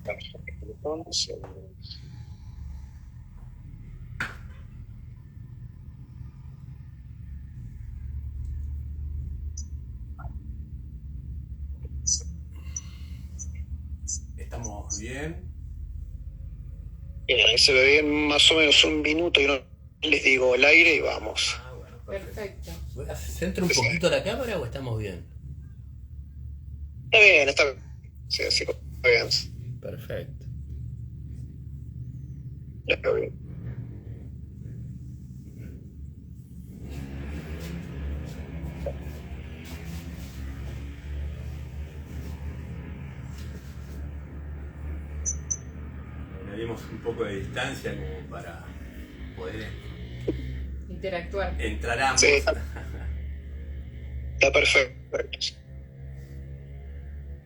Entonces, ¿Estamos bien? ahí se ve bien más o menos un minuto y no les digo el aire y vamos. Ah, bueno, Perfecto. ¿Centra un poquito la cámara o estamos bien? Está bien, está bien. Sí, así está bien. Perfecto. Está bien. Añadimos un poco de distancia como para poder Interactuar. entrar ambos. Sí, está perfecto.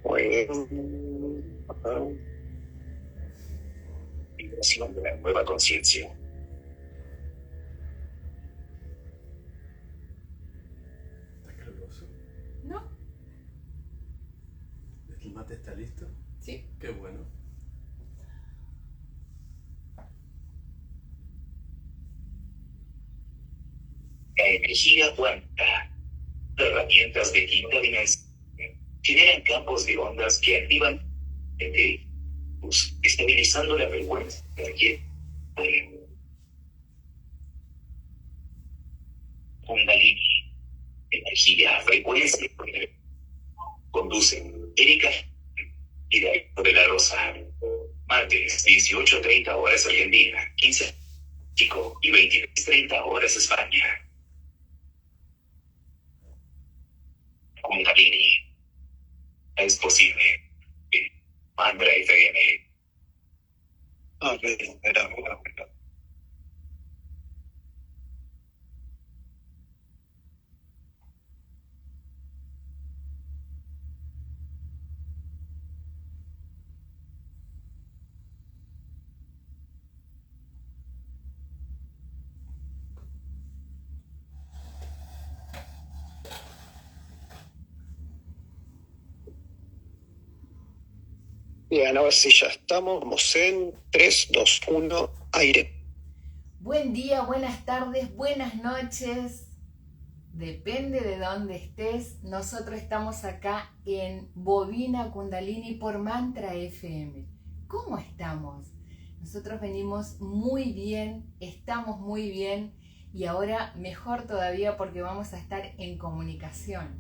Muy bien. Ajá. Vibración de la nueva conciencia. ¿Estás caluroso? ¿No? ¿El mate está listo? Sí. Qué bueno. La energía cuántica. Herramientas de quinta dimensión generan campos de ondas que activan estabilizando la frecuencia Kundalini. Energía, frecuencia, conducen Erika y de la Rosa. Martes, 18:30 horas Argentina, 15 Chico y 23:30 horas España. Kundalini. Es posible. Mantra FM. Ah, mira. Bien, ahora sí ya estamos. Vamos en 3, 2, 1, aire. Buen día, buenas tardes, buenas noches. Depende de dónde estés. Nosotros estamos acá en Bobina Kundalini por Mantra FM. ¿Cómo estamos? Nosotros venimos muy bien, estamos muy bien y ahora mejor todavía porque vamos a estar en comunicación.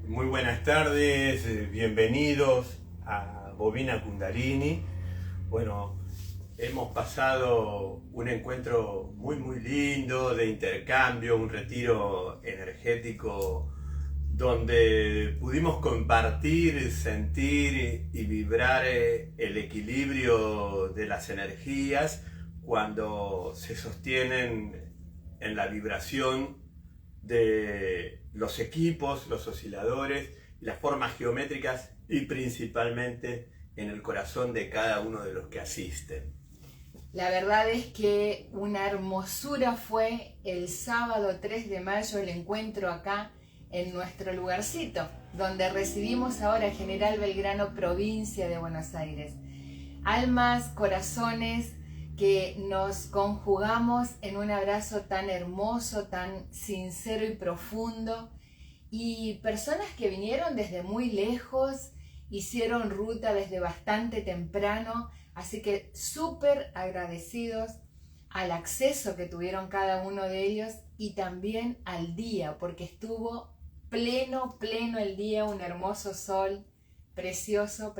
Muy buenas tardes, bienvenidos a Bobina Kundalini. Bueno, hemos pasado un encuentro muy lindo de intercambio, un retiro energético donde pudimos compartir, sentir y vibrar el equilibrio de las energías cuando se sostienen en la vibración de los equipos, los osciladores, las formas geométricas y principalmente en el corazón de cada uno de los que asisten. La verdad es que una hermosura fue el sábado 3 de mayo el encuentro acá en nuestro lugarcito, donde residimos ahora General Belgrano, provincia de Buenos Aires. Almas, corazones que nos conjugamos en un abrazo tan hermoso, tan sincero y profundo, y personas que vinieron desde muy lejos, hicieron ruta desde bastante temprano, así que súper agradecidos al acceso que tuvieron cada uno de ellos y también al día, porque estuvo pleno el día, un hermoso sol, precioso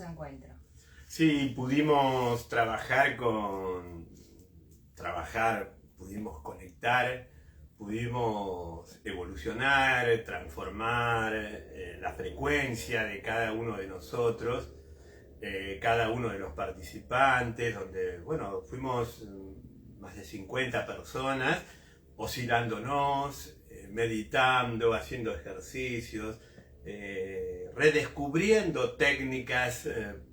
encuentro. Sí, pudimos pudimos conectar, pudimos evolucionar, transformar la frecuencia de cada uno de nosotros, cada uno de los participantes, donde, bueno, fuimos más de 50 personas oscilándonos, meditando, haciendo ejercicios, redescubriendo técnicas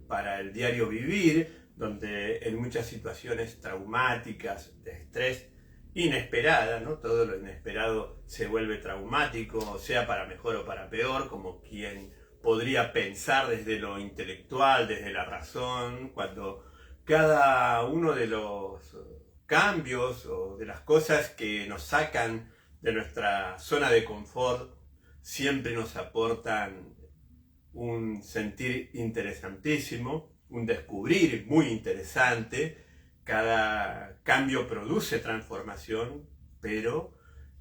para el diario vivir, donde en muchas situaciones traumáticas, de estrés, inesperada, ¿no? Todo lo inesperado se vuelve traumático, sea para mejor o para peor, como quien podría pensar desde lo intelectual, desde la razón, cuando cada uno de los cambios o de las cosas que nos sacan de nuestra zona de confort siempre nos aportan un sentir interesantísimo, un descubrir muy interesante. Cada cambio produce transformación, pero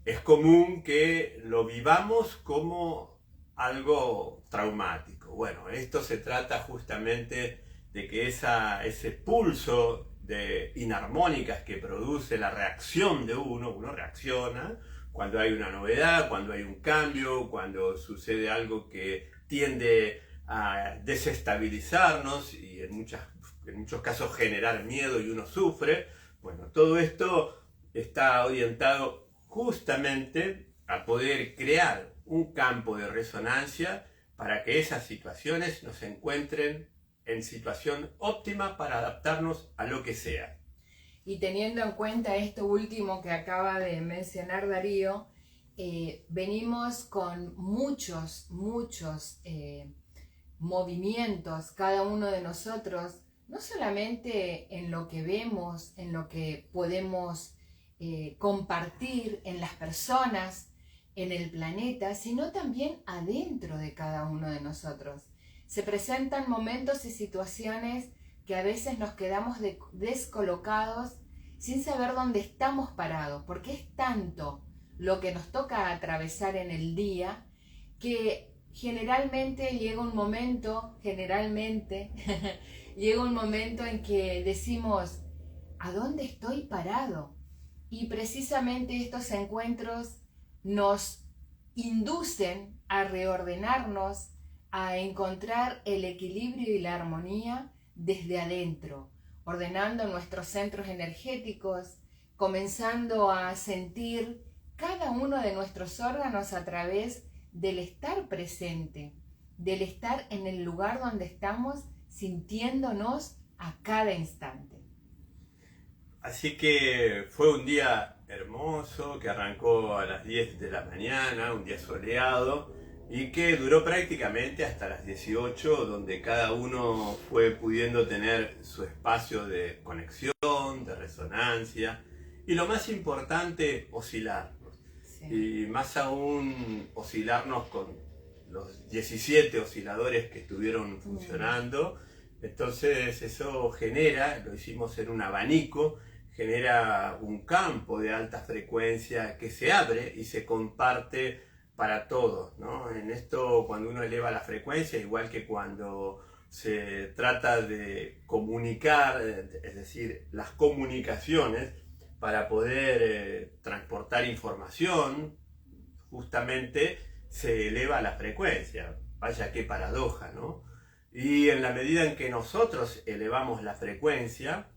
es común que lo vivamos como algo traumático. Bueno, esto se trata justamente de que ese pulso de inarmónicas que produce la reacción de uno reacciona cuando hay una novedad, cuando hay un cambio, cuando sucede algo que tiende a desestabilizarnos y en muchos casos generar miedo y uno sufre. Bueno, todo esto está orientado justamente a poder crear un campo de resonancia para que esas situaciones nos encuentren en situación óptima para adaptarnos a lo que sea. Y teniendo en cuenta esto último que acaba de mencionar Darío, venimos con muchos movimientos, cada uno de nosotros, no solamente en lo que vemos, en lo que podemos compartir en las personas, en el planeta, sino también adentro de cada uno de nosotros. Se presentan momentos y situaciones que a veces nos quedamos descolocados sin saber dónde estamos parados, porque es tanto lo que nos toca atravesar en el día que generalmente llega un momento en que decimos, ¿a dónde estoy parado? Y precisamente estos encuentros nos inducen a reordenarnos, a encontrar el equilibrio y la armonía desde adentro, ordenando nuestros centros energéticos, comenzando a sentir cada uno de nuestros órganos a través del estar presente, del estar en el lugar donde estamos, sintiéndonos a cada instante. Así que fue un día hermoso que arrancó a las 10 de la mañana, un día soleado, y que duró prácticamente hasta las 18, donde cada uno fue pudiendo tener su espacio de conexión, de resonancia, y lo más importante, oscilarnos. Sí. Y más aún oscilarnos con los 17 osciladores que estuvieron funcionando. Entonces eso genera, lo hicimos en un abanico, genera un campo de alta frecuencia que se abre y se comparte para todos, ¿no? En esto, cuando uno eleva la frecuencia, igual que cuando se trata de comunicar, es decir, las comunicaciones, para poder transportar información, justamente se eleva la frecuencia. Vaya qué paradoja, ¿no? Y en la medida en que nosotros elevamos la frecuencia,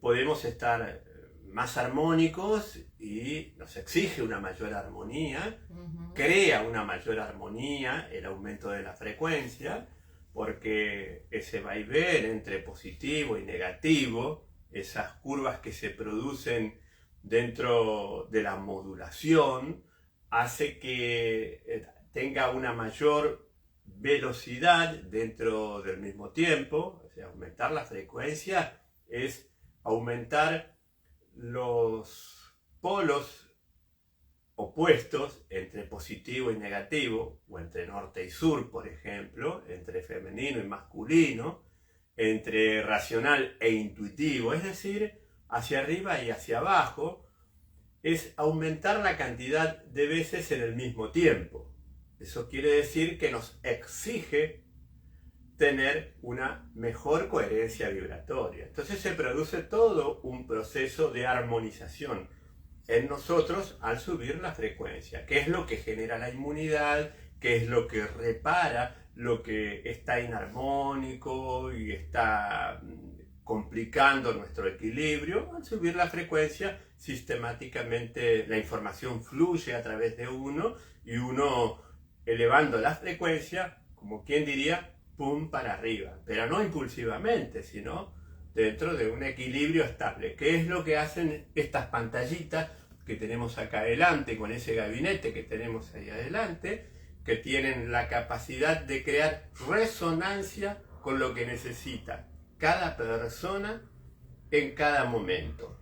podemos estar más armónicos y nos exige una mayor armonía, crea una mayor armonía el aumento de la frecuencia, porque ese vaivén entre positivo y negativo, esas curvas que se producen dentro de la modulación, hace que tenga una mayor velocidad dentro del mismo tiempo. O sea, aumentar la frecuencia es aumentar los polos opuestos entre positivo y negativo, o entre norte y sur, por ejemplo, entre femenino y masculino, entre racional e intuitivo, es decir, hacia arriba y hacia abajo, es aumentar la cantidad de veces en el mismo tiempo. Eso quiere decir que nos exige tener una mejor coherencia vibratoria. Entonces se produce todo un proceso de armonización en nosotros al subir la frecuencia, que es lo que genera la inmunidad, que es lo que repara lo que está inarmónico y está complicando nuestro equilibrio. Al subir la frecuencia, sistemáticamente la información fluye a través de uno, y uno, elevando la frecuencia, como quien diría, pum para arriba, pero no impulsivamente, sino dentro de un equilibrio estable. ¿Qué es lo que hacen estas pantallitas que tenemos acá adelante, con ese gabinete que tenemos ahí adelante? que tienen la capacidad de crear resonancia con lo que necesita cada persona en cada momento.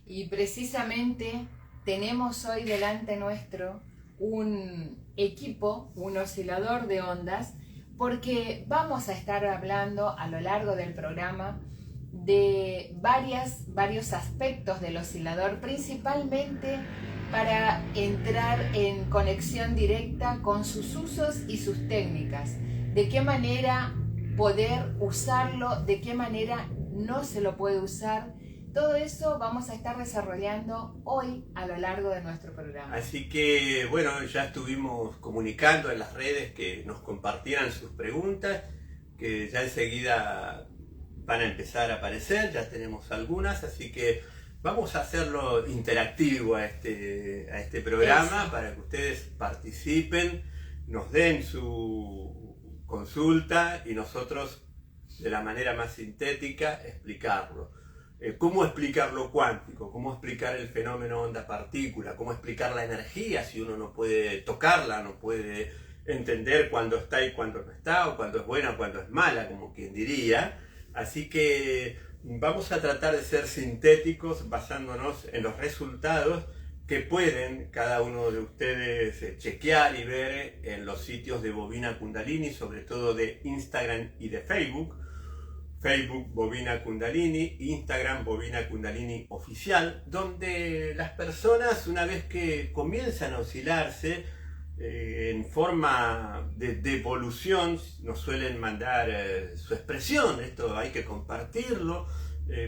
Y precisamente tenemos hoy delante nuestro un equipo, un oscilador de ondas, porque vamos a estar hablando a lo largo del programa de varios aspectos del oscilador, principalmente para entrar en conexión directa con sus usos y sus técnicas, de qué manera poder usarlo, de qué manera no se lo puede usar. Todo eso vamos a estar desarrollando hoy a lo largo de nuestro programa. Así que, bueno, ya estuvimos comunicando en las redes que nos compartieran sus preguntas, que ya enseguida van a empezar a aparecer, ya tenemos algunas, así que vamos a hacerlo interactivo a este programa. Eso. Para que ustedes participen, nos den su consulta y nosotros, de la manera más sintética, explicarlo. ¿Cómo explicar lo cuántico? ¿Cómo explicar el fenómeno onda-partícula? ¿Cómo explicar la energía si uno no puede tocarla, no puede entender cuándo está y cuándo no está, o cuándo es buena o cuándo es mala, como quien diría? Así que vamos a tratar de ser sintéticos basándonos en los resultados que pueden cada uno de ustedes chequear y ver en los sitios de Bobina Kundalini, sobre todo de Instagram y de Facebook. Facebook Bobina Kundalini, Instagram Bobina Kundalini Oficial, donde las personas, una vez que comienzan a oscilarse en forma de evolución, nos suelen mandar su expresión. Esto hay que compartirlo,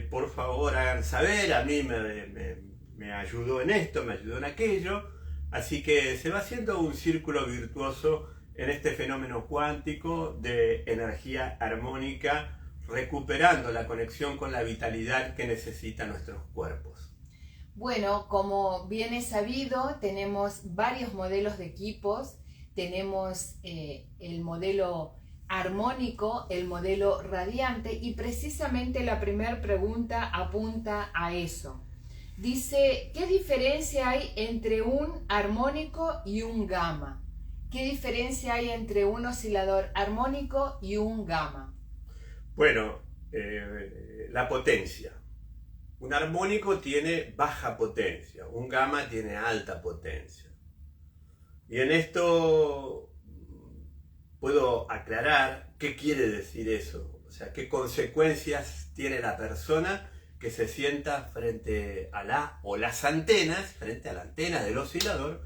por favor hagan saber, a mí me ayudó en esto, me ayudó en aquello. Así que se va haciendo un círculo virtuoso en este fenómeno cuántico de energía armónica, recuperando la conexión con la vitalidad que necesitan nuestros cuerpos. Bueno, como bien es sabido, tenemos varios modelos de equipos. Tenemos el modelo armónico, el modelo radiante, y precisamente la primera pregunta apunta a eso. Dice, ¿qué diferencia hay entre un armónico y un gamma? ¿Qué diferencia hay entre un oscilador armónico y un gamma? Bueno, la potencia. Un armónico tiene baja potencia, un gamma tiene alta potencia. Y en esto puedo aclarar qué quiere decir eso, o sea, qué consecuencias tiene la persona que se sienta frente a las antenas, frente a la antena del oscilador.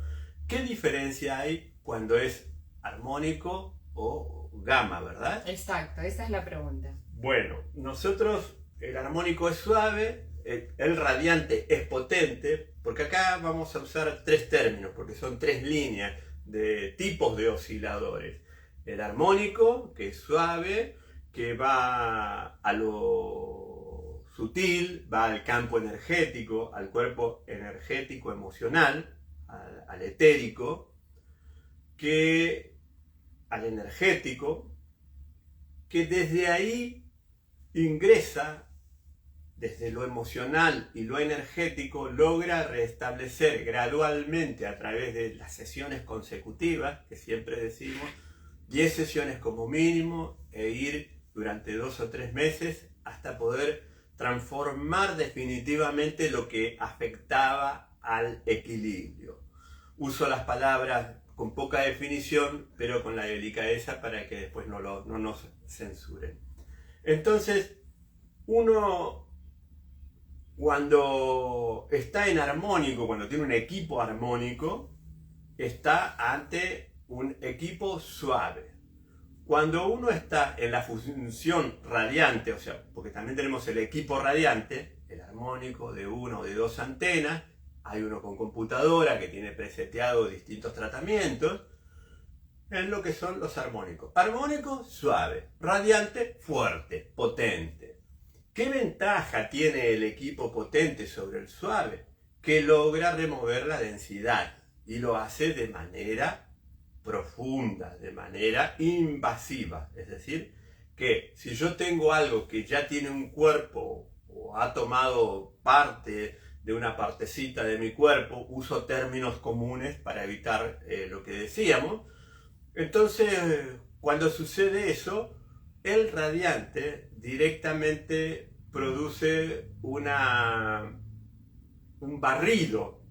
¿Qué diferencia hay cuando es armónico o gamma, verdad? Exacto, esa es la pregunta. Bueno, nosotros, el armónico es suave, el radiante es potente, porque acá vamos a usar tres términos, porque son tres líneas de tipos de osciladores. El armónico, que es suave, que va a lo sutil, va al campo energético, al cuerpo energético emocional, al etérico, al energético, que desde ahí ingresa, desde lo emocional y lo energético, logra restablecer gradualmente a través de las sesiones consecutivas, que siempre decimos, 10 sesiones como mínimo, e ir durante 2 o 3 meses hasta poder transformar definitivamente lo que afectaba al equilibrio. Uso las palabras con poca definición, pero con la delicadeza para que después no nos censuren. Entonces, uno cuando está en armónico, cuando tiene un equipo armónico, está ante un equipo suave. Cuando uno está en la función radiante, o sea, porque también tenemos el equipo radiante, el armónico de 1 o de 2 antenas, hay uno con computadora que tiene preseteado distintos tratamientos, en lo que son los armónicos. Armónico, suave. Radiante, fuerte, potente. ¿Qué ventaja tiene el equipo potente sobre el suave? Que logra remover la densidad y lo hace de manera profunda, de manera invasiva. Es decir, que si yo tengo algo que ya tiene un cuerpo o ha tomado parte de una partecita de mi cuerpo, uso términos comunes para evitar lo que decíamos, Entonces, cuando sucede eso, el radiante directamente produce un barrido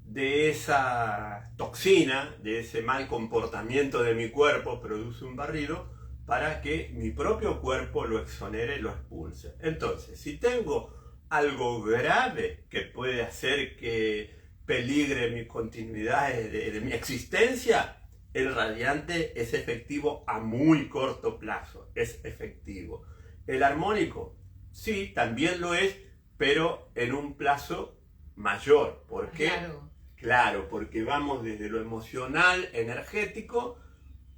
de esa toxina, de ese mal comportamiento de mi cuerpo, produce un barrido para que mi propio cuerpo lo exonere, lo expulse. Entonces, si tengo algo grave que puede hacer que peligre mi continuidad de mi existencia, el radiante es efectivo a muy corto plazo, es efectivo. El armónico, sí, también lo es, pero en un plazo mayor. ¿Por qué? Claro, porque vamos desde lo emocional, energético,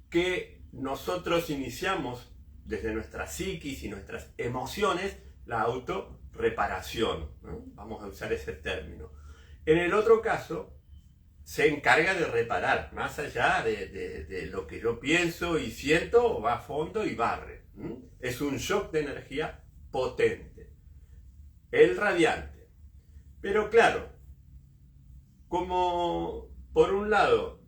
que nosotros iniciamos desde nuestra psiquis y nuestras emociones, la autorreparación, ¿no? Vamos a usar ese término. En el otro caso, se encarga de reparar, más allá de lo que yo pienso y siento, va a fondo y barre. Es un shock de energía potente. El radiante. Pero claro, como por un lado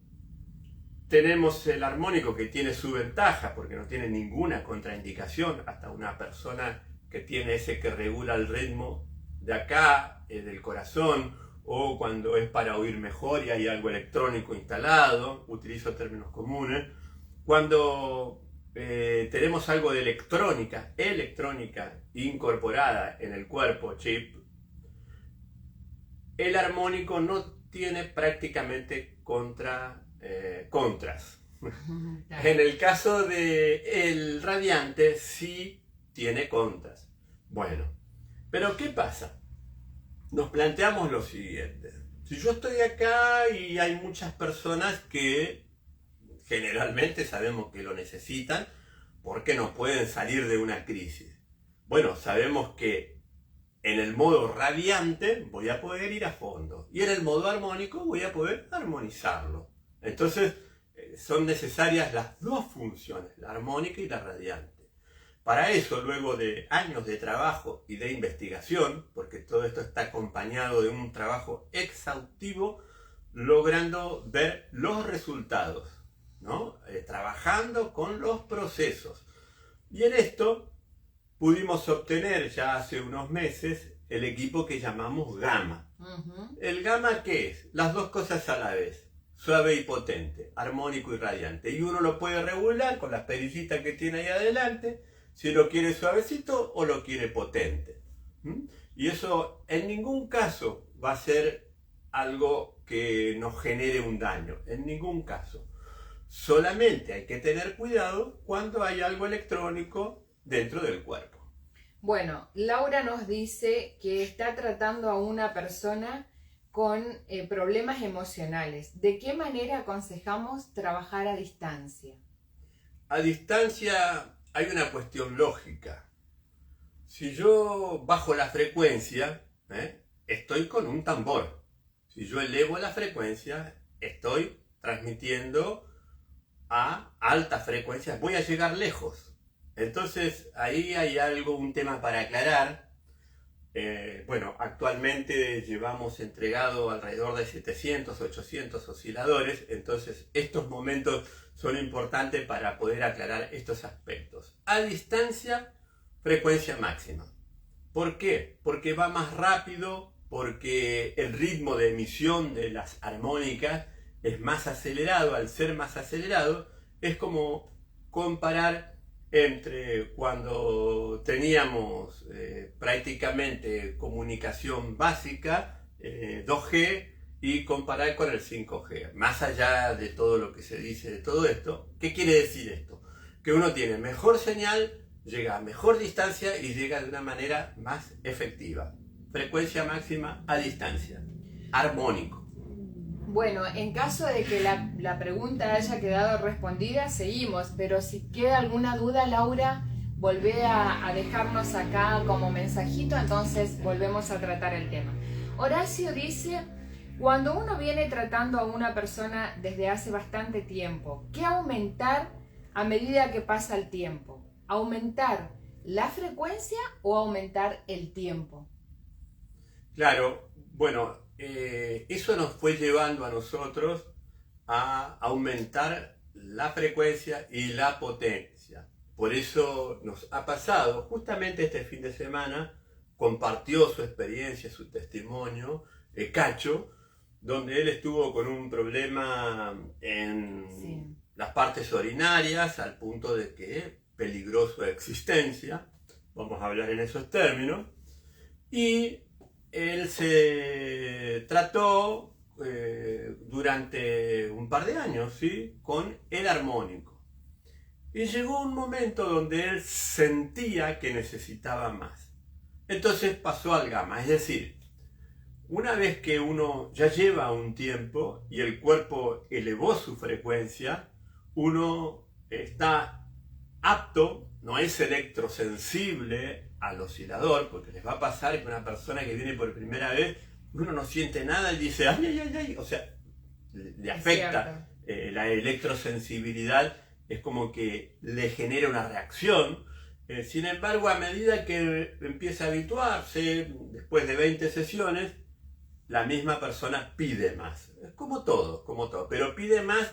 tenemos el armónico que tiene su ventaja, porque no tiene ninguna contraindicación, hasta una persona que tiene ese que regula el ritmo de acá, del corazón, o cuando es para oír mejor y hay algo electrónico instalado, utilizo términos comunes. Cuando tenemos algo de electrónica incorporada en el cuerpo, chip, el armónico no tiene prácticamente contras. En el caso del radiante sí tiene contras. Bueno, pero ¿qué pasa? Nos planteamos lo siguiente. Si yo estoy acá y hay muchas personas que generalmente sabemos que lo necesitan porque no pueden salir de una crisis. Bueno, sabemos que en el modo radiante voy a poder ir a fondo y en el modo armónico voy a poder armonizarlo. Entonces son necesarias las dos funciones, la armónica y la radiante. Para eso, luego de años de trabajo y de investigación, porque todo esto está acompañado de un trabajo exhaustivo, logrando ver los resultados, ¿no? Trabajando con los procesos. Y en esto pudimos obtener ya hace unos meses el equipo que llamamos Gamma. ¿El Gamma qué es? Las dos cosas a la vez, suave y potente, armónico y radiante. Y uno lo puede regular con las perillitas que tiene ahí adelante, si lo quiere suavecito o lo quiere potente. Y eso en ningún caso va a ser algo que nos genere un daño, en ningún caso. Solamente hay que tener cuidado cuando hay algo electrónico dentro del cuerpo. Bueno, Laura nos dice que está tratando a una persona con problemas emocionales. ¿De qué manera aconsejamos trabajar a distancia? A distancia hay una cuestión lógica. Si yo bajo la frecuencia, estoy con un tambor. Si yo elevo la frecuencia, estoy transmitiendo a alta frecuencia. Voy a llegar lejos. Entonces, ahí hay un tema para aclarar. Bueno, actualmente llevamos entregado alrededor de 700, 800 osciladores. Entonces, estos momentos son importantes para poder aclarar estos aspectos. A distancia, frecuencia máxima. ¿Por qué? Porque va más rápido, porque el ritmo de emisión de las armónicas es más acelerado. Al ser más acelerado, es como comparar entre cuando teníamos prácticamente comunicación básica, 2G, y comparar con el 5G. Más allá de todo lo que se dice de todo esto, ¿qué quiere decir esto? Que uno tiene mejor señal, llega a mejor distancia y llega de una manera más efectiva. Frecuencia máxima a distancia. Armónico. Bueno, en caso de que la pregunta haya quedado respondida, seguimos, pero si queda alguna duda, Laura, volvé a dejarnos acá como mensajito, entonces volvemos a tratar el tema. Horacio dice: cuando uno viene tratando a una persona desde hace bastante tiempo, ¿qué aumentar a medida que pasa el tiempo? ¿Aumentar la frecuencia o aumentar el tiempo? Claro, bueno, eso nos fue llevando a nosotros a aumentar la frecuencia y la potencia. Por eso nos ha pasado, justamente este fin de semana, compartió su experiencia, su testimonio, Cacho, donde él estuvo con un problema en las partes urinarias, al punto de que peligró su existencia, vamos a hablar en esos términos, y él se trató durante un par de años, ¿sí?, con el armónico. Y llegó un momento donde él sentía que necesitaba más. Entonces pasó al gamma, es decir, una vez que uno ya lleva un tiempo y el cuerpo elevó su frecuencia, uno está apto, no es electrosensible al oscilador, porque les va a pasar que una persona que viene por primera vez, uno no siente nada y dice, ay, ay, ay, ay, o sea, le afecta la electrosensibilidad, es como que le genera una reacción. Sin embargo, a medida que empieza a habituarse, después de 20 sesiones, la misma persona pide más. Es como todo, pero pide más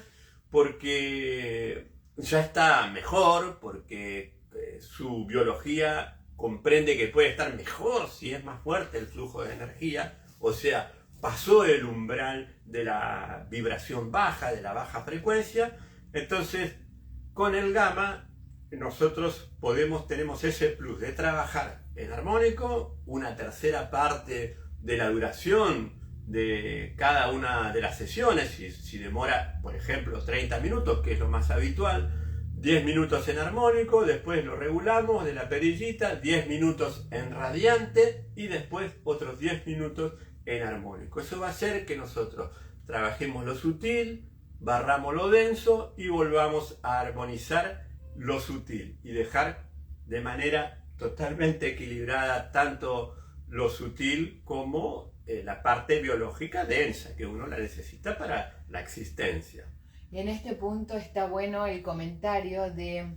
porque ya está mejor, porque su biología comprende que puede estar mejor si es más fuerte el flujo de energía, o sea, pasó el umbral de la vibración baja, de la baja frecuencia. Entonces, con el gamma, nosotros tenemos ese plus de trabajar en armónico, una tercera parte de la duración de cada una de las sesiones, si demora, por ejemplo, 30 minutos, que es lo más habitual, 10 minutos en armónico, después lo regulamos de la perillita, 10 minutos en radiante y después otros 10 minutos en armónico. Eso va a hacer que nosotros trabajemos lo sutil, barramos lo denso y volvamos a armonizar lo sutil y dejar de manera totalmente equilibrada tanto lo sutil como la parte biológica densa que uno la necesita para la existencia. Y en este punto está bueno el comentario de: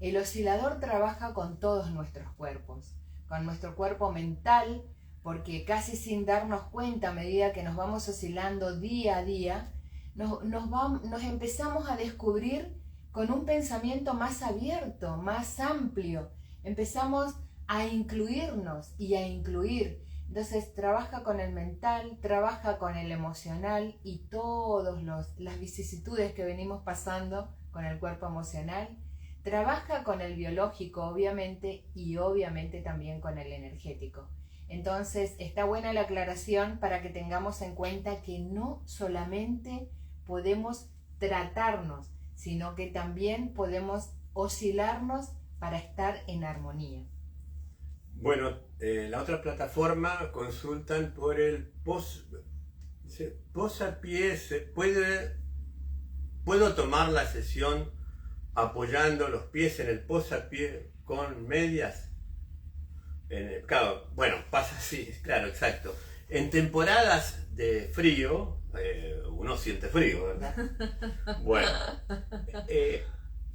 el oscilador trabaja con todos nuestros cuerpos, con nuestro cuerpo mental, porque casi sin darnos cuenta, a medida que nos vamos oscilando día a día, nos empezamos a descubrir con un pensamiento más abierto, más amplio. Empezamos a incluirnos y a incluir. Entonces trabaja con el mental, trabaja con el emocional y todas las vicisitudes que venimos pasando con el cuerpo emocional. Trabaja con el biológico, obviamente, y obviamente también con el energético. Entonces está buena la aclaración para que tengamos en cuenta que no solamente podemos tratarnos, sino que también podemos oscilarnos para estar en armonía. Bueno, la otra plataforma consultan por el posapié. ¿Puedo tomar la sesión apoyando los pies en el posapié con medias? Claro, bueno, pasa así, claro, exacto. En temporadas de frío, uno siente frío, ¿verdad? Bueno,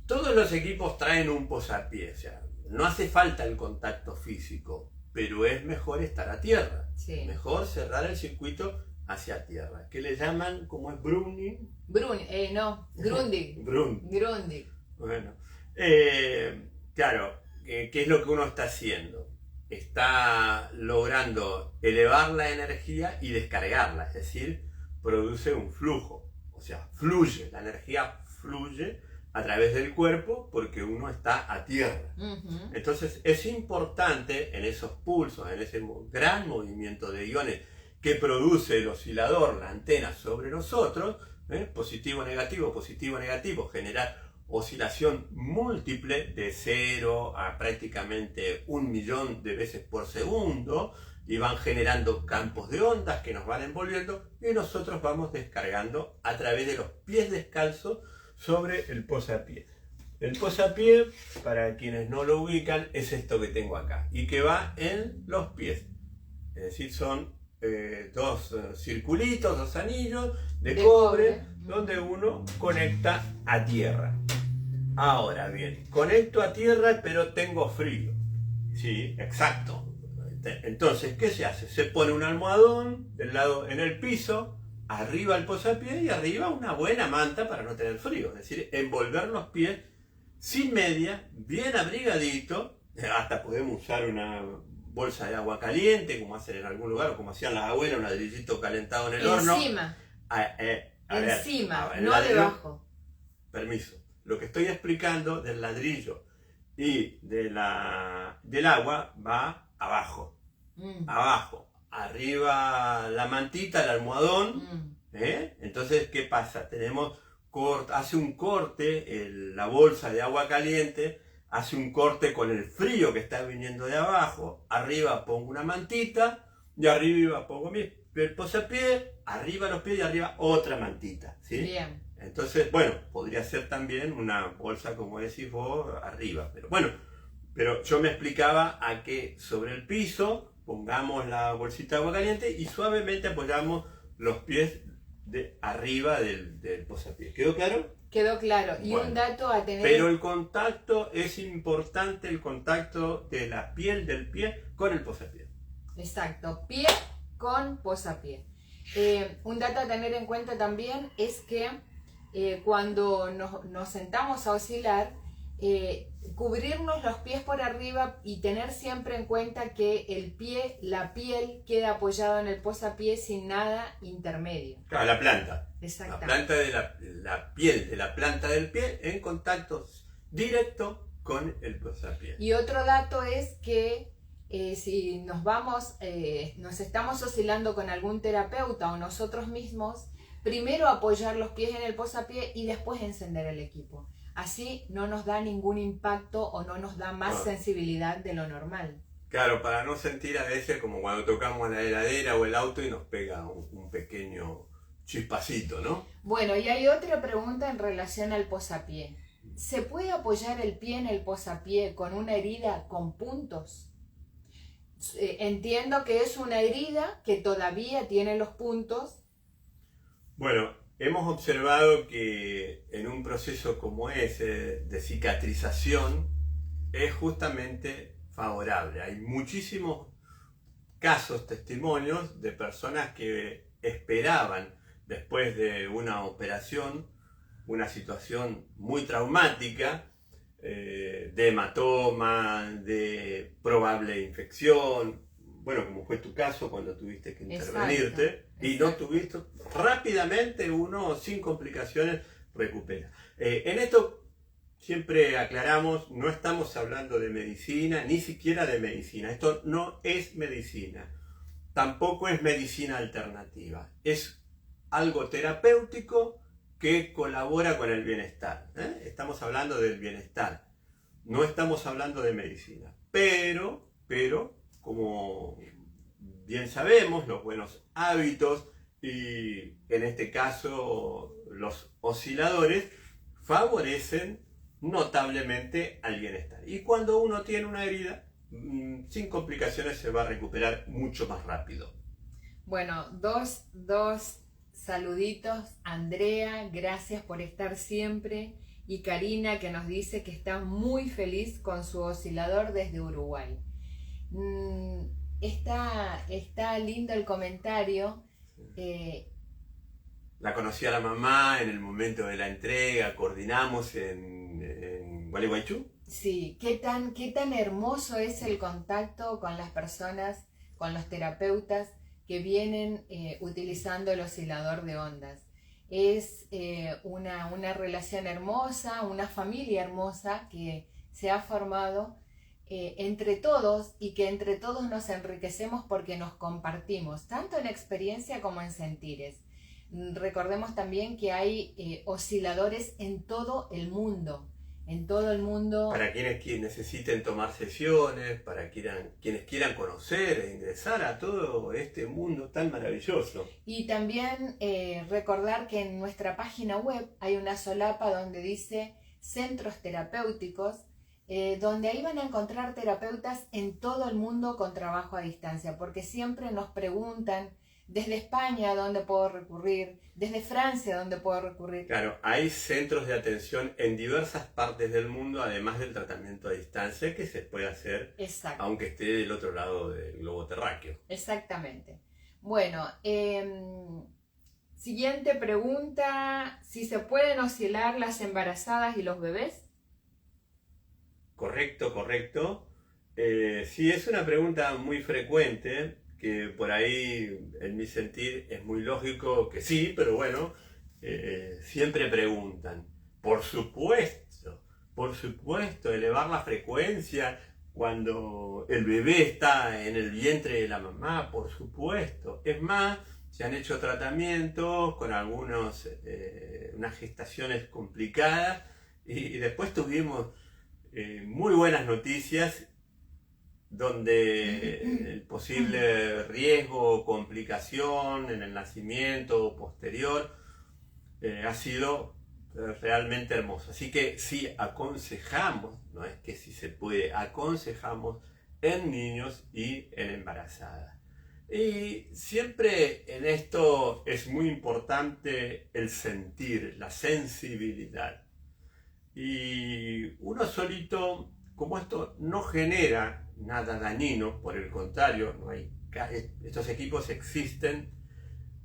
todos los equipos traen un posapié, o sea, no hace falta el contacto físico, pero es mejor estar a tierra. Sí. Mejor cerrar el circuito hacia tierra, que le llaman, ¿cómo es? Grundig. Grundig. Grundig. Bueno, claro, ¿qué es lo que uno está haciendo? Está logrando elevar la energía y descargarla, es decir, produce un flujo, o sea, fluye, la energía fluye a través del cuerpo porque uno está a tierra. Uh-huh. Entonces es importante en esos pulsos, en ese gran movimiento de iones que produce el oscilador, la antena sobre nosotros, positivo, negativo, generar oscilación múltiple de 0 a prácticamente 1.000.000 de veces por segundo, y van generando campos de ondas que nos van envolviendo y nosotros vamos descargando a través de los pies descalzos sobre el posapié. El posapié, para quienes no lo ubican, es esto que tengo acá y que va en los pies. Es decir, son dos circulitos, dos anillos de cobre, donde uno conecta a tierra. Ahora bien, conecto a tierra pero tengo frío. Sí, exacto. Entonces, ¿qué se hace? Se pone un almohadón del lado en el piso, arriba el posapié y arriba una buena manta para no tener frío. Es decir, envolver los pies sin media, bien abrigadito. Hasta podemos usar una bolsa de agua caliente, como hacen en algún lugar, o como hacían las abuelas, un ladrillito calentado en el horno. Encima. Encima, no debajo. Permiso. Lo que estoy explicando del ladrillo y del agua va abajo. Abajo. Arriba la mantita, el almohadón. Entonces, ¿qué pasa? Hace un corte, la bolsa de agua caliente, hace un corte con el frío que está viniendo de abajo. Arriba pongo una mantita y arriba pongo el posapié, arriba los pies y arriba otra mantita, ¿sí? Bien. Entonces, bueno, podría ser también una bolsa, como decís vos, arriba. Pero bueno, pero yo me explicaba a que sobre el piso pongamos la bolsita de agua caliente y suavemente apoyamos los pies de arriba del posapié. ¿Quedó claro? Quedó claro. Y bueno, un dato a tener... Pero el contacto es importante, el contacto de la piel del pie con el posapié. Exacto, pie con posapié. Un dato a tener en cuenta también es que cuando nos sentamos a oscilar, cubrirnos los pies por arriba y tener siempre en cuenta que la piel queda apoyado en el posapié sin nada intermedio. Claro, la planta. Exactamente. La planta de la piel de la planta del pie en contacto directo con el posapié. Y otro dato es que si nos estamos oscilando con algún terapeuta o nosotros mismos, primero apoyar los pies en el posapié y después encender el equipo. Así no nos da ningún impacto o no nos da más sensibilidad de lo normal. Claro, para no sentir a veces como cuando tocamos la heladera o el auto y nos pega un pequeño chispacito, ¿no? Bueno, y hay otra pregunta en relación al posapié. ¿Se puede apoyar el pie en el posapié con una herida con puntos? Entiendo que es una herida que todavía tiene los puntos. Bueno, hemos observado que en un proceso como ese de cicatrización es justamente favorable. Hay muchísimos casos, testimonios de personas que esperaban después de una operación, una situación muy traumática, de hematoma, de probable infección, bueno, como fue tu caso cuando tuviste que intervenirte, y no tuviste, rápidamente uno sin complicaciones recupera. En esto siempre aclaramos, no estamos hablando de medicina, ni siquiera de medicina, esto no es medicina, tampoco es medicina alternativa, es algo terapéutico que colabora con el bienestar. Estamos hablando del bienestar, no estamos hablando de medicina, pero como bien sabemos, los buenos hábitos y en este caso los osciladores favorecen notablemente al bienestar. Y cuando uno tiene una herida, sin complicaciones se va a recuperar mucho más rápido. Bueno, dos saluditos. Andrea, gracias por estar siempre. Y Karina, que nos dice que está muy feliz con su oscilador desde Uruguay. Está lindo el comentario. La conocí a la mamá en el momento de la entrega, coordinamos en Gualeguaychú. Sí, qué tan hermoso es el contacto con las personas, con los terapeutas que vienen utilizando el oscilador de ondas. Es una relación hermosa, una familia hermosa que se ha formado entre todos y que entre todos nos enriquecemos porque nos compartimos, tanto en experiencia como en sentires. Recordemos también que hay osciladores en todo el mundo. Para quienes necesiten tomar sesiones, para quienes quieran conocer e ingresar a todo este mundo tan maravilloso. Y también recordar que en nuestra página web hay una solapa donde dice centros terapéuticos, donde ahí van a encontrar terapeutas en todo el mundo con trabajo a distancia, porque siempre nos preguntan desde España dónde puedo recurrir, desde Francia dónde puedo recurrir. Claro, hay centros de atención en diversas partes del mundo, además del tratamiento a distancia que se puede hacer, aunque esté del otro lado del globo terráqueo. Exactamente. Bueno, Siguiente pregunta, ¿si se pueden oscilar las embarazadas y los bebés? Correcto, correcto. Sí, es una pregunta muy frecuente, que por ahí, en mi sentir, es muy lógico que sí, pero bueno, siempre preguntan. Por supuesto, elevar la frecuencia cuando el bebé está en el vientre de la mamá, por supuesto. Es más, se han hecho tratamientos con unas gestaciones complicadas y después tuvimos muy buenas noticias donde el posible riesgo o complicación en el nacimiento posterior ha sido realmente hermoso. Así que sí aconsejamos, no es que sí se puede, aconsejamos en niños y en embarazadas. Y siempre en esto es muy importante el sentir, la sensibilidad. Y uno solito, como esto no genera nada dañino, por el contrario, estos equipos existen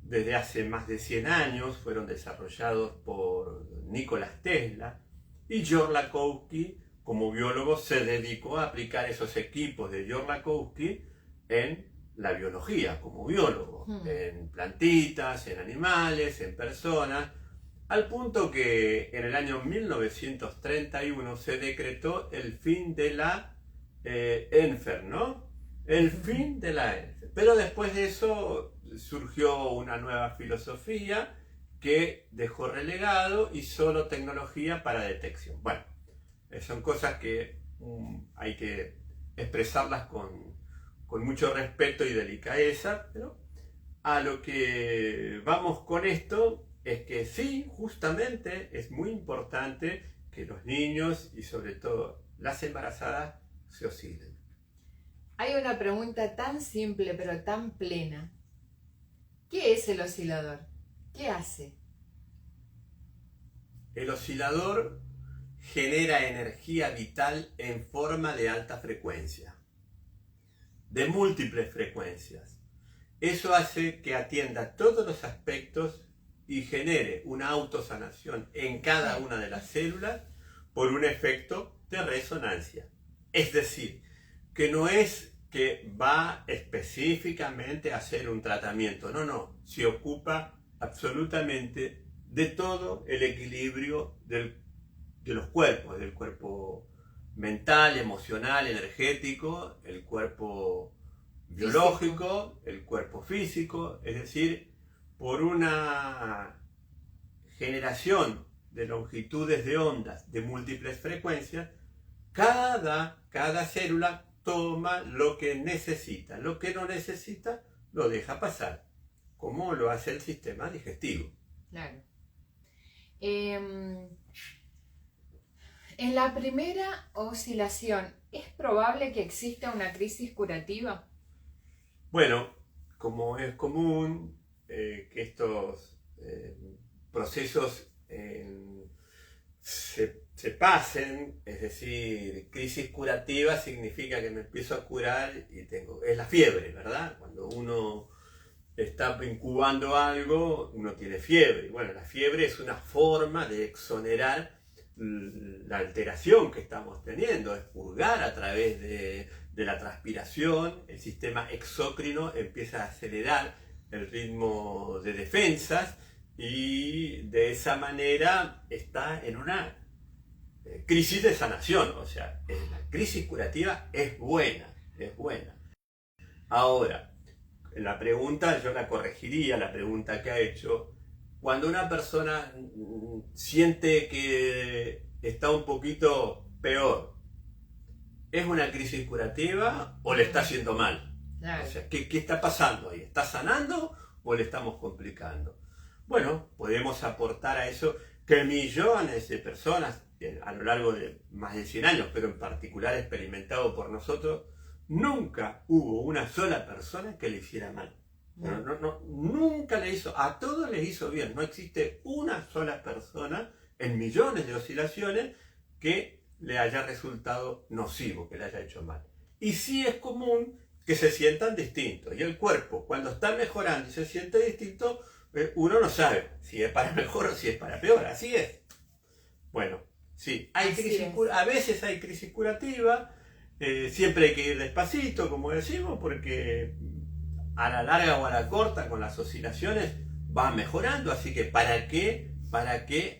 desde hace más de 100 años, fueron desarrollados por Nikola Tesla, y Jodorowsky, como biólogo, se dedicó a aplicar esos equipos de Jodorowsky en la biología, como biólogo, en plantitas, en animales, en personas, al punto que en el año 1931 se decretó el fin de la ENFER, ¿no? El fin de la ENFER. Pero después de eso surgió una nueva filosofía que dejó relegado y solo tecnología para detección. Bueno, son cosas que hay que expresarlas con mucho respeto y delicadeza, pero a lo que vamos con esto es que sí, justamente es muy importante que los niños y sobre todo las embarazadas se oscilen. Hay una pregunta tan simple pero tan plena. ¿Qué es el oscilador? ¿Qué hace? El oscilador genera energía vital en forma de alta frecuencia, de múltiples frecuencias. Eso hace que atienda todos los aspectos y genere una autosanación en cada una de las células por un efecto de resonancia. Es decir, que no es que va específicamente a hacer un tratamiento, no, se ocupa absolutamente de todo el equilibrio de los cuerpos, del cuerpo mental, emocional, energético, el cuerpo biológico, el cuerpo físico, es decir, por una generación de longitudes de ondas de múltiples frecuencias, cada célula toma lo que necesita, lo que no necesita lo deja pasar, como lo hace el sistema digestivo. Claro. En la primera oscilación, ¿es probable que exista una crisis curativa? Bueno, como es común que estos procesos se pasen, es decir, crisis curativa significa que me empiezo a curar y es la fiebre, ¿verdad? Cuando uno está incubando algo, uno tiene fiebre. Bueno, la fiebre es una forma de exonerar la alteración que estamos teniendo, es purgar a través de la transpiración, el sistema exócrino empieza a acelerar el ritmo de defensas y de esa manera está en una crisis de sanación, o sea, la crisis curativa es buena, es buena. Ahora, la pregunta, yo la corregiría, la pregunta que ha hecho, cuando una persona siente que está un poquito peor, ¿es una crisis curativa o le está haciendo mal? Claro. O sea, ¿qué está pasando ahí? ¿Está sanando o le estamos complicando? Bueno, podemos aportar a eso que millones de personas a lo largo de más de 100 años, pero en particular experimentado por nosotros, nunca hubo una sola persona que le hiciera mal. Nunca le hizo, a todos les hizo bien. No existe una sola persona en millones de oscilaciones que le haya resultado nocivo, que le haya hecho mal. Y sí es común que se sientan distintos. Y el cuerpo, cuando está mejorando y se siente distinto, uno no sabe si es para mejor o si es para peor, así es. Bueno, sí, a veces hay crisis curativa, siempre hay que ir despacito, como decimos, porque a la larga o a la corta, con las oscilaciones, va mejorando, así que ¿para qué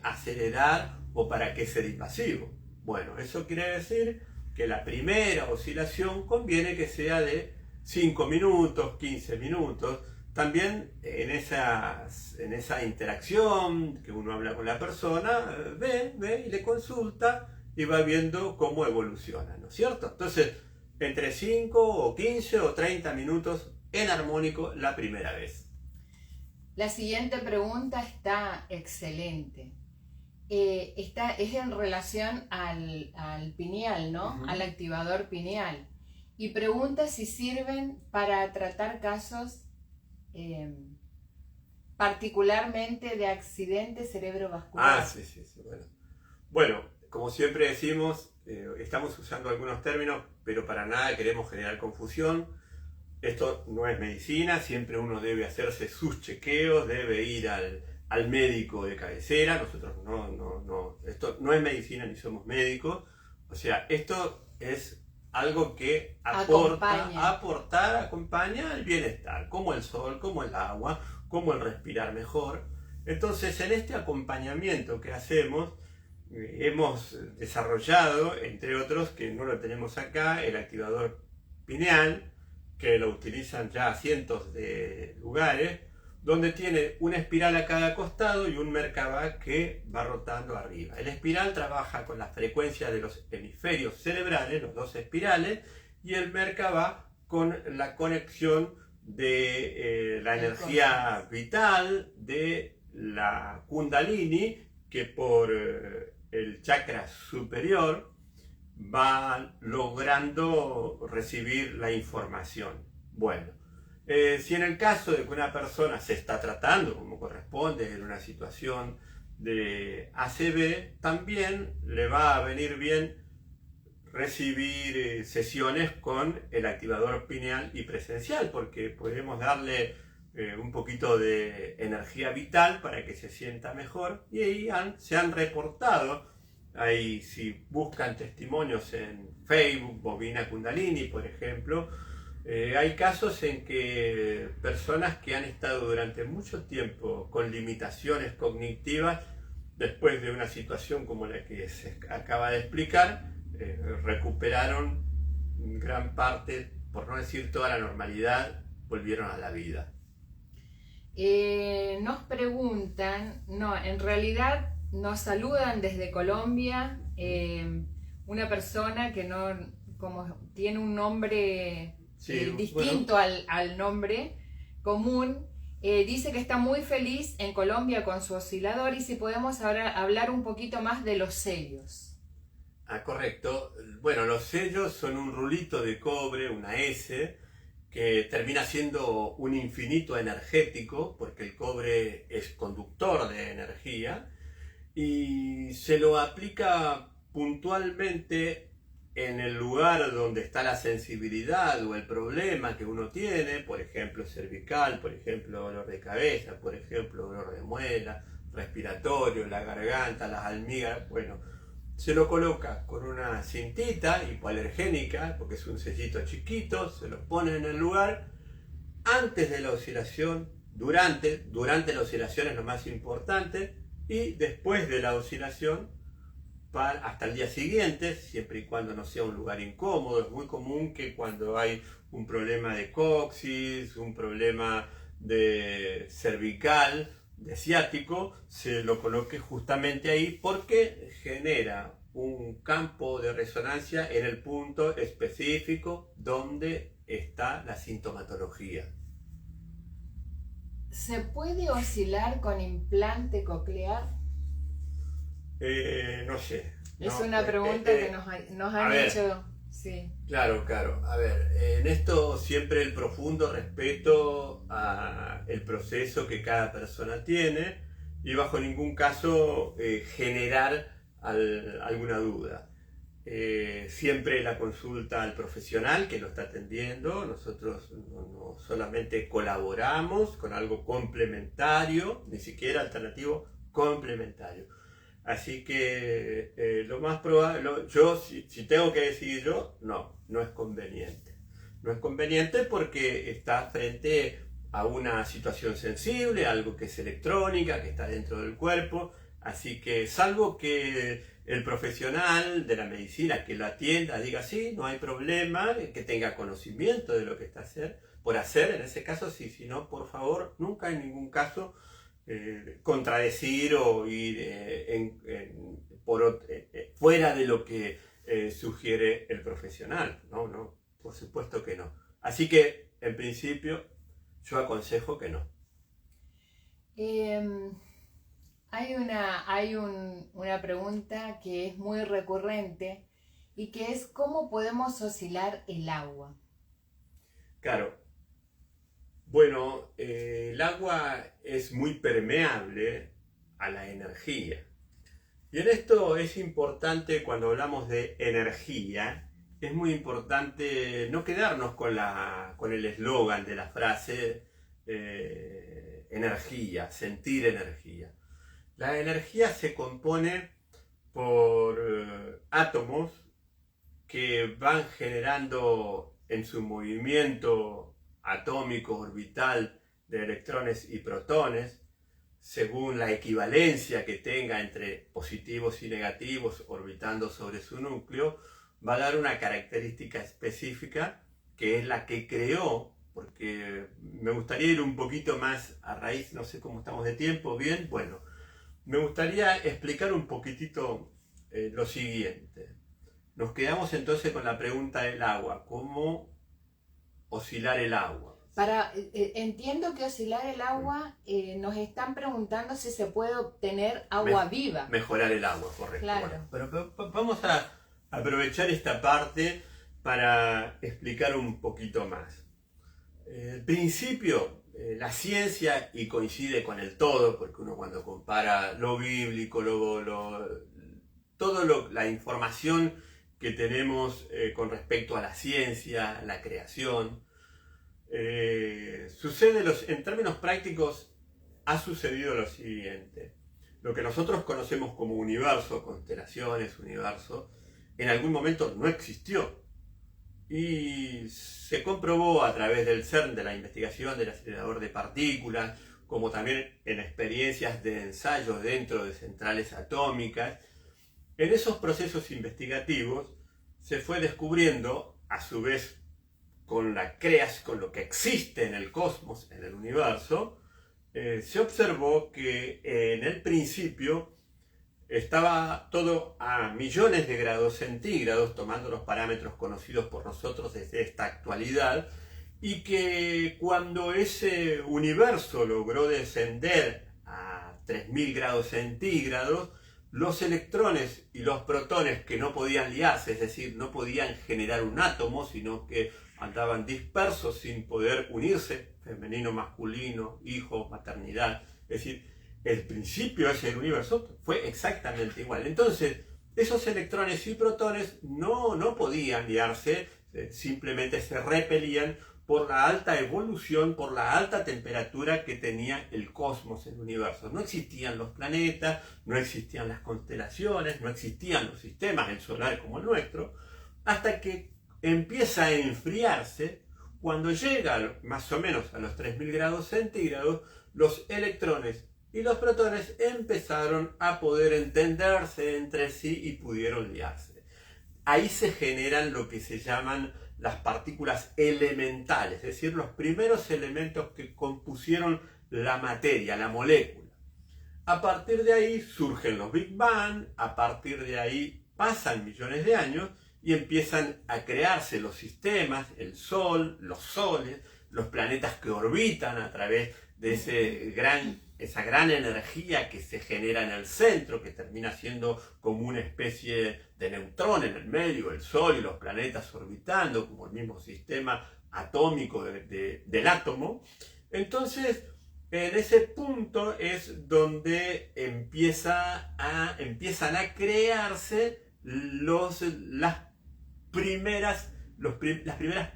acelerar o para qué ser invasivo? Bueno, eso quiere decir que la primera oscilación conviene que sea de 5 minutos, 15 minutos. También en esa interacción que uno habla con la persona, ve y le consulta y va viendo cómo evoluciona, ¿no es cierto? Entonces, entre 5 o 15 o 30 minutos en armónico la primera vez. La siguiente pregunta está excelente. Es en relación al pineal, ¿no? Uh-huh. Al activador pineal. Y pregunta si sirven para tratar casos particularmente de accidente cerebrovascular. Ah, sí, bueno, como siempre decimos, estamos usando algunos términos, pero para nada queremos generar confusión. Esto no es medicina, siempre uno debe hacerse sus chequeos, debe ir al médico de cabecera. Nosotros esto no es medicina ni somos médicos. O sea, esto es algo que acompaña el bienestar, como el sol, como el agua, como el respirar mejor. Entonces, en este acompañamiento que hacemos, hemos desarrollado, entre otros, que no lo tenemos acá, el activador pineal, que lo utilizan ya cientos de lugares, donde tiene una espiral a cada costado y un Merkaba que va rotando arriba. El espiral trabaja con la frecuencia de los hemisferios cerebrales, los dos espirales, y el Merkaba con la conexión de la energía vital de la Kundalini, que por el chakra superior va logrando recibir la información. Bueno, si en el caso de que una persona se está tratando como corresponde en una situación de ACV, también le va a venir bien recibir sesiones con el activador pineal y presencial, porque podemos darle un poquito de energía vital para que se sienta mejor, y ahí se han reportado, ahí si buscan testimonios en Facebook, Bobina Kundalini, por ejemplo, hay casos en que personas que han estado durante mucho tiempo con limitaciones cognitivas, después de una situación como la que se acaba de explicar, recuperaron gran parte, por no decir toda la normalidad, volvieron a la vida. Nos preguntan, no, en realidad nos saludan desde Colombia, una persona que no, como tiene un nombre distinto al nombre común, dice que está muy feliz en Colombia con su oscilador, y si podemos ahora hablar un poquito más de los sellos. Ah, correcto. Bueno, los sellos son un rulito de cobre, una S, que termina siendo un infinito energético, porque el cobre es conductor de energía, y se lo aplica puntualmente en el lugar donde está la sensibilidad o el problema que uno tiene, por ejemplo cervical, por ejemplo dolor de cabeza, por ejemplo dolor de muela, respiratorio, la garganta, las almigas. Bueno, se lo coloca con una cintita hipoalergénica, porque es un sellito chiquito, se lo pone en el lugar antes de la oscilación, durante la oscilación es lo más importante, y después de la oscilación hasta el día siguiente, siempre y cuando no sea un lugar incómodo. Es muy común que cuando hay un problema de coxis, un problema de cervical, de ciático, se lo coloque justamente ahí, porque genera un campo de resonancia en el punto específico donde está la sintomatología. ¿Se puede oscilar con implante coclear? No sé. Es una pregunta que nos han hecho. Sí. Claro. A ver, en esto siempre el profundo respeto al proceso que cada persona tiene, y bajo ningún caso generar alguna duda. siempre la consulta al profesional que lo está atendiendo. Nosotros no solamente colaboramos con algo complementario, ni siquiera alternativo, complementario. Así que lo más probable, yo si tengo que decidir yo, no es conveniente. No es conveniente porque está frente a una situación sensible, algo que es electrónica, que está dentro del cuerpo. Así que salvo que el profesional de la medicina que lo atienda diga sí, no hay problema, que tenga conocimiento de lo que está por hacer, en ese caso sí, si no, por favor, nunca en ningún caso contradecir o ir fuera de lo que sugiere el profesional. No, por supuesto que no. Así que, en principio, yo aconsejo que no. Hay una pregunta que es muy recurrente y que es ¿cómo podemos oscilar el agua? Claro. Bueno, el agua es muy permeable a la energía. Y en esto es importante, cuando hablamos de energía, es muy importante no quedarnos con el eslogan de la frase energía, sentir energía. La energía se compone por átomos que van generando en su movimiento atómico orbital de electrones y protones, según la equivalencia que tenga entre positivos y negativos orbitando sobre su núcleo, va a dar una característica específica que es la que creó, porque me gustaría ir un poquito más a raíz, no sé cómo estamos de tiempo, bien, bueno, me gustaría explicar un poquitito lo siguiente. Nos quedamos entonces con la pregunta del agua, ¿cómo oscilar el agua? Entiendo que oscilar el agua, nos están preguntando si se puede obtener agua viva. Mejorar el agua, correcto. Claro. Bueno, pero vamos a aprovechar esta parte para explicar un poquito más. El principio, la ciencia, y coincide con el todo, porque uno cuando compara lo bíblico, la información que tenemos con respecto a la ciencia, la creación, en términos prácticos, ha sucedido lo siguiente. Lo que nosotros conocemos como universo, constelaciones, universo, en algún momento no existió. Y se comprobó a través del CERN, de la investigación del acelerador de partículas, como también en experiencias de ensayo dentro de centrales atómicas. En esos procesos investigativos se fue descubriendo, a su vez con lo que existe en el cosmos, en el universo, se observó que en el principio estaba todo a millones de grados centígrados, tomando los parámetros conocidos por nosotros desde esta actualidad, y que cuando ese universo logró descender a 3000 grados centígrados, los electrones y los protones que no podían liarse, es decir, no podían generar un átomo, sino que andaban dispersos sin poder unirse, femenino, masculino, hijo, maternidad, es decir, el principio ese del universo fue exactamente igual. Entonces, esos electrones y protones no podían liarse, simplemente se repelían por la alta evolución, por la alta temperatura que tenía el cosmos, el universo. No existían los planetas, no existían las constelaciones, no existían los sistemas, el solar como el nuestro, hasta que empieza a enfriarse. Cuando llega más o menos a los 3000 grados centígrados, los electrones y los protones empezaron a poder entenderse entre sí y pudieron liarse. Ahí se generan lo que se llaman las partículas elementales, es decir, los primeros elementos que compusieron la materia, la molécula. A partir de ahí surgen los Big Bang, a partir de ahí pasan millones de años y empiezan a crearse los sistemas, el Sol, los soles, los planetas que orbitan a través de esa gran energía que se genera en el centro, que termina siendo como una especie de neutrón en el medio, el Sol y los planetas orbitando, como el mismo sistema atómico del átomo. Entonces, en ese punto es donde empiezan a crearse las primeras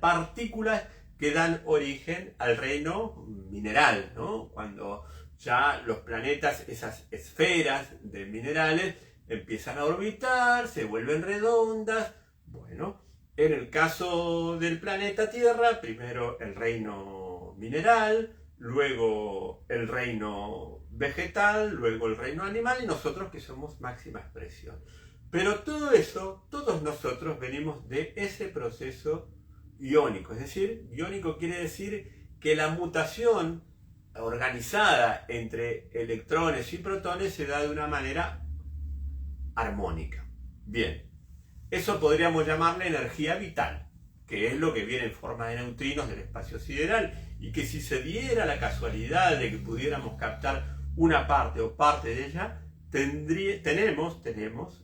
partículas que dan origen al reino mineral, ¿no? Cuando ya los planetas, esas esferas de minerales, empiezan a orbitar, se vuelven redondas. Bueno, en el caso del planeta Tierra, primero el reino mineral, luego el reino vegetal, luego el reino animal y nosotros que somos máxima expresión. Pero todo eso, todos nosotros venimos de ese proceso iónico. Es decir, iónico quiere decir que la mutación organizada entre electrones y protones se da de una manera armónica. Bien, eso podríamos llamarle energía vital, que es lo que viene en forma de neutrinos del espacio sideral, y que si se diera la casualidad de que pudiéramos captar una parte o parte de ella, tenemos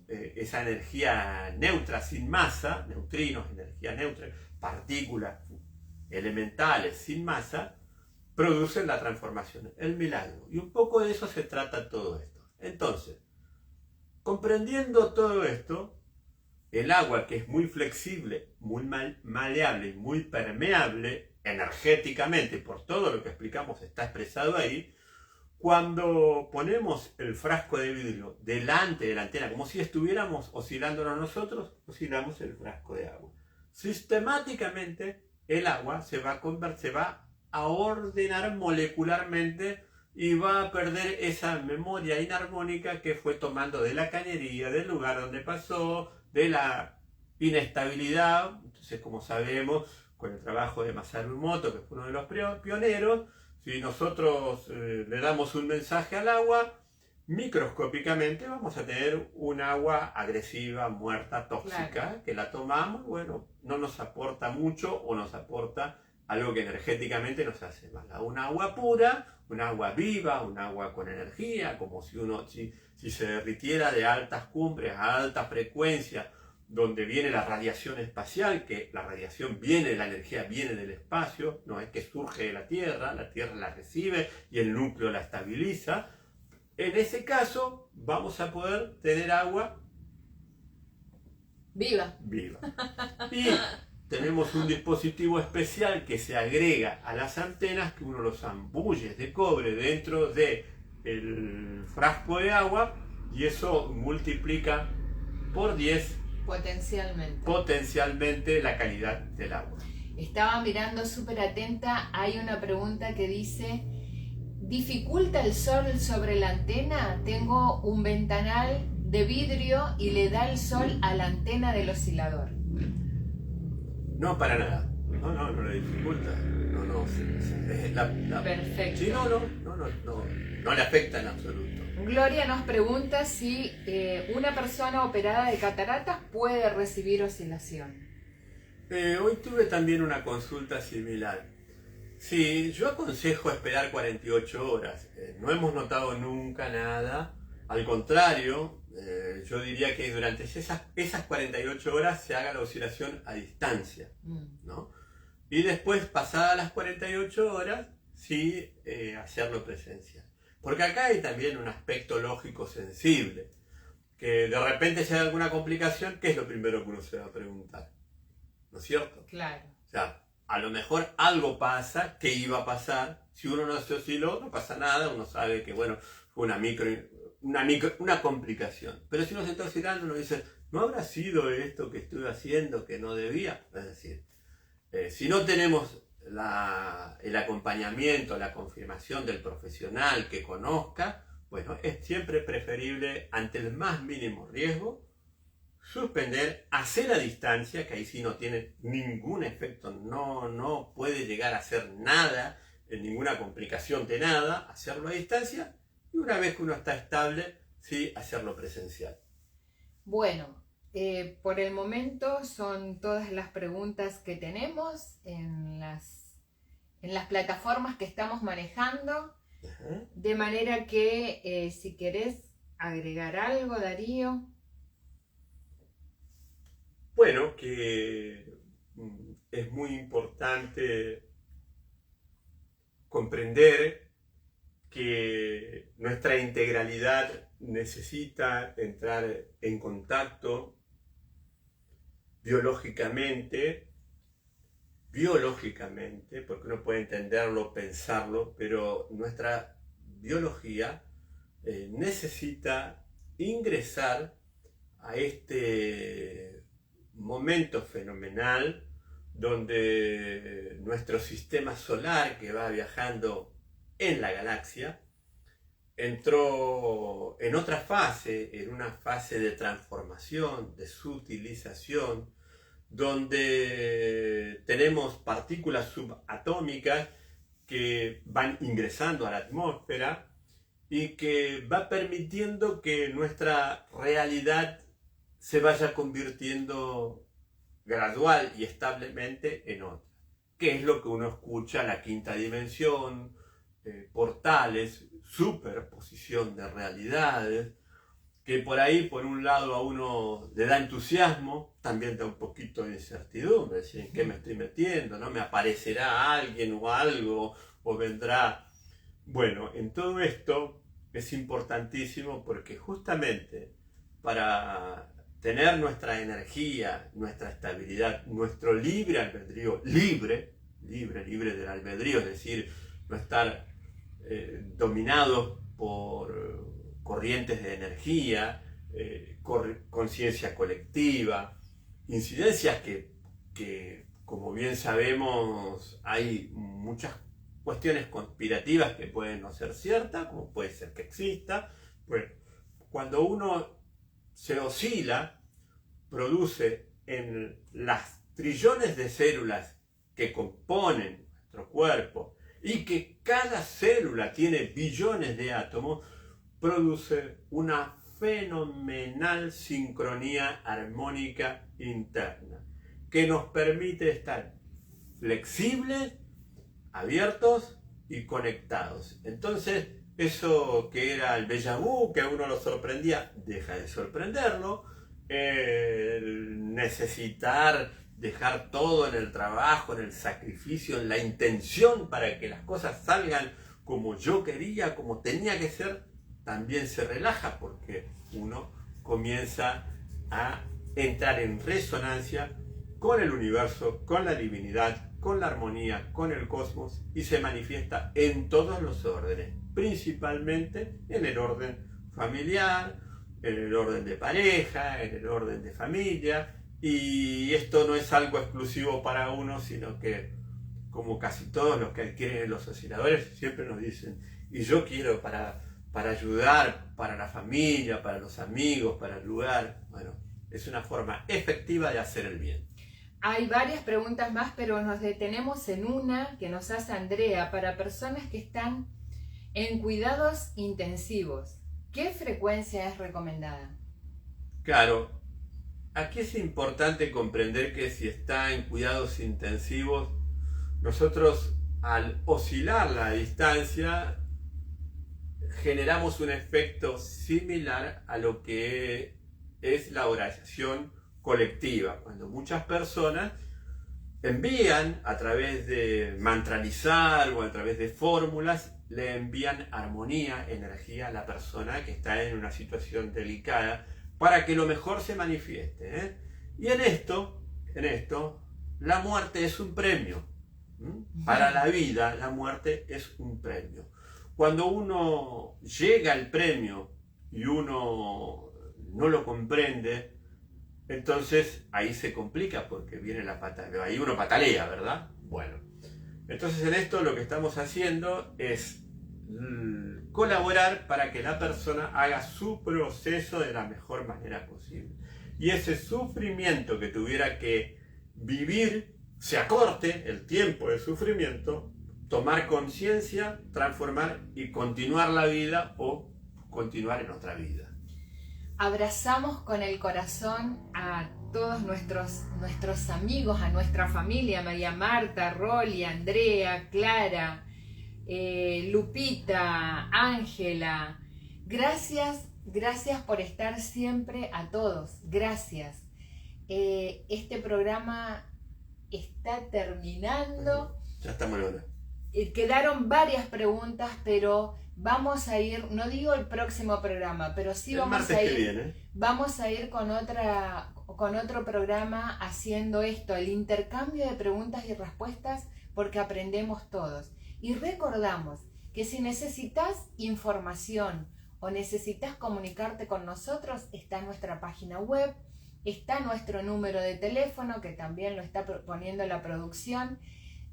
esa energía neutra sin masa, neutrinos, energía neutra, partículas elementales sin masa, producen la transformación, el milagro. Y un poco de eso se trata todo esto. Entonces, comprendiendo todo esto, el agua, que es muy flexible, muy maleable y muy permeable energéticamente, por todo lo que explicamos está expresado ahí, cuando ponemos el frasco de vidrio delante de la antena, como si estuviéramos oscilándonos nosotros, oscilamos el frasco de agua. Sistemáticamente el agua se va a ordenar molecularmente y va a perder esa memoria inarmónica que fue tomando de la cañería, del lugar donde pasó, de la inestabilidad. Entonces, como sabemos, con el trabajo de Masaru Emoto, que fue uno de los pioneros, si nosotros le damos un mensaje al agua, microscópicamente vamos a tener un agua agresiva, muerta, tóxica, claro, que la tomamos, bueno, no nos aporta mucho o nos aporta algo que energéticamente nos hace mal. Un agua pura, un agua viva, un agua con energía, como si se derritiera de altas cumbres a alta frecuencia, donde viene la radiación espacial, que la radiación viene, la energía viene del espacio, no es que surge de la Tierra la recibe y el núcleo la estabiliza. En ese caso vamos a poder tener agua viva. Y tenemos un dispositivo especial que se agrega a las antenas, que uno los zambulle de cobre dentro del frasco de agua, y eso multiplica por 10 potencialmente la calidad del agua. Estaba mirando súper atenta, hay una pregunta que dice: ¿dificulta el sol sobre la antena? Tengo un ventanal de vidrio y le da el sol a la antena del oscilador. No, para nada. No le dificulta. Perfecto. Sí, no le afecta en absoluto. Gloria nos pregunta si una persona operada de cataratas puede recibir oscilación. Hoy tuve también una consulta similar. Sí, yo aconsejo esperar 48 horas. No hemos notado nunca nada. Al contrario, yo diría que durante esas 48 horas se haga la oscilación a distancia, ¿no? Y después, pasadas las 48 horas, sí hacerlo presencial. Porque acá hay también un aspecto lógico sensible, que de repente si hay alguna complicación, ¿qué es lo primero que uno se va a preguntar? ¿No es cierto? Claro. O sea, a lo mejor algo pasa, ¿qué iba a pasar? Si uno no se osciló, no pasa nada, uno sabe que, bueno, fue una complicación. Pero si uno se está oscilando, uno dice, ¿no habrá sido esto que estuve haciendo que no debía? Es decir, si no tenemos el acompañamiento, la confirmación del profesional que conozca, bueno, es siempre preferible, ante el más mínimo riesgo, suspender, hacer a distancia, que ahí sí no tiene ningún efecto, no puede llegar a hacer nada, ninguna complicación de nada, hacerlo a distancia, y una vez que uno está estable, sí, hacerlo presencial. Bueno, por el momento son todas las preguntas que tenemos en las plataformas que estamos manejando. Ajá. De manera que si querés agregar algo, Darío. Bueno, que es muy importante comprender que nuestra integralidad necesita entrar en contacto biológicamente, porque uno puede entenderlo, pensarlo, pero nuestra biología necesita ingresar a este momento fenomenal donde nuestro sistema solar, que va viajando en la galaxia, entró en otra fase, en una fase de transformación, de sutilización, donde tenemos partículas subatómicas que van ingresando a la atmósfera y que va permitiendo que nuestra realidad se vaya convirtiendo gradual y establemente en otra. ¿Qué es lo que uno escucha? La quinta dimensión, portales, superposición de realidades, que por ahí, por un lado, a uno le da entusiasmo, también da un poquito de incertidumbre, ¿sí? ¿En qué me estoy metiendo? ¿No? ¿Me aparecerá alguien o algo? ¿O vendrá? Bueno, en todo esto es importantísimo porque justamente para tener nuestra energía, nuestra estabilidad, nuestro libre albedrío, libre del albedrío, es decir, no estar dominados por corrientes de energía, conciencia colectiva, incidencias que, como bien sabemos, hay muchas cuestiones conspirativas que pueden no ser ciertas, como puede ser que exista. Bueno, cuando uno se oscila, produce en las trillones de células que componen nuestro cuerpo y que cada célula tiene billones de átomos, produce una fenomenal sincronía armónica interna que nos permite estar flexibles, abiertos y conectados. Entonces, eso que era el déjà vu, que a uno lo sorprendía, deja de sorprenderlo. El necesitar dejar todo en el trabajo, en el sacrificio, en la intención para que las cosas salgan como yo quería, como tenía que ser, también se relaja porque uno comienza a entrar en resonancia con el universo, con la divinidad, con la armonía, con el cosmos, y se manifiesta en todos los órdenes, principalmente en el orden familiar, en el orden de pareja, en el orden de familia, y esto no es algo exclusivo para uno, sino que, como casi todos los que adquieren los osciladores, siempre nos dicen, y yo quiero para ayudar, para la familia, para los amigos, para el lugar. Bueno, es una forma efectiva de hacer el bien. Hay varias preguntas más, pero nos detenemos en una que nos hace Andrea para personas que están en cuidados intensivos. ¿Qué frecuencia es recomendada? Claro, aquí es importante comprender que si está en cuidados intensivos, nosotros al oscilar la distancia generamos un efecto similar a lo que es la oración colectiva, cuando muchas personas envían a través de mantralizar o a través de fórmulas, le envían armonía, energía a la persona que está en una situación delicada para que lo mejor se manifieste, ¿eh? Y en esto, la muerte es un premio. Para la vida, la muerte es un premio. Cuando uno llega al premio y uno no lo comprende, entonces ahí se complica porque viene la patalea, ahí uno patalea, ¿verdad? Bueno, entonces en esto lo que estamos haciendo es colaborar para que la persona haga su proceso de la mejor manera posible. Y ese sufrimiento que tuviera que vivir, se acorte el tiempo de sufrimiento, tomar conciencia, transformar y continuar la vida o continuar en otra vida. Abrazamos con el corazón a todos nuestros amigos, a nuestra familia, María Marta, Roli, Andrea, Clara, Lupita, Ángela. Gracias por estar siempre a todos. Gracias. Este programa está terminando. Ya estamos en hora. quedaron varias preguntas, pero vamos a ir, no digo el próximo programa, pero sí vamos a ir con otro programa haciendo esto, el intercambio de preguntas y respuestas, porque aprendemos todos. Y recordamos que si necesitas información o necesitas comunicarte con nosotros, está nuestra página web, está nuestro número de teléfono, que también lo está poniendo la producción.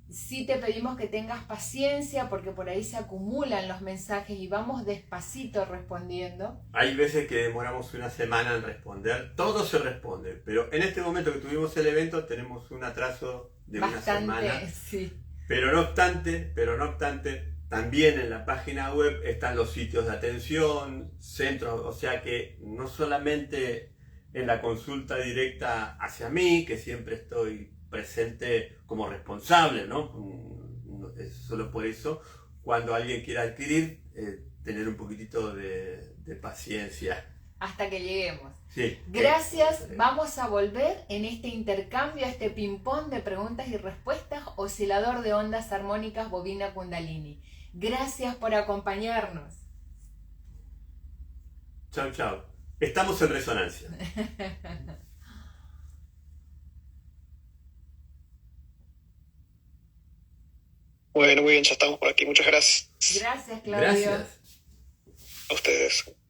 Sí te pedimos que tengas paciencia, porque por ahí se acumulan los mensajes y vamos despacito respondiendo. Hay veces que demoramos una semana en responder, todo se responde, pero en este momento que tuvimos el evento tenemos un atraso de Bastante, una semana. Sí. Pero no obstante, también en la página web están los sitios de atención, centros, o sea que no solamente en la consulta directa hacia mí, que siempre estoy presente como responsable, ¿no? Es solo por eso, cuando alguien quiera adquirir, tener un poquitito de paciencia. Hasta que lleguemos. Sí. Gracias, vamos a volver en este intercambio, este ping-pong de preguntas y respuestas, oscilador de ondas armónicas bobina Kundalini. Gracias por acompañarnos. Chao, chao. Estamos en resonancia. Bueno, muy bien, ya estamos por aquí. Muchas gracias Gracias, Claudio. Gracias. a ustedes.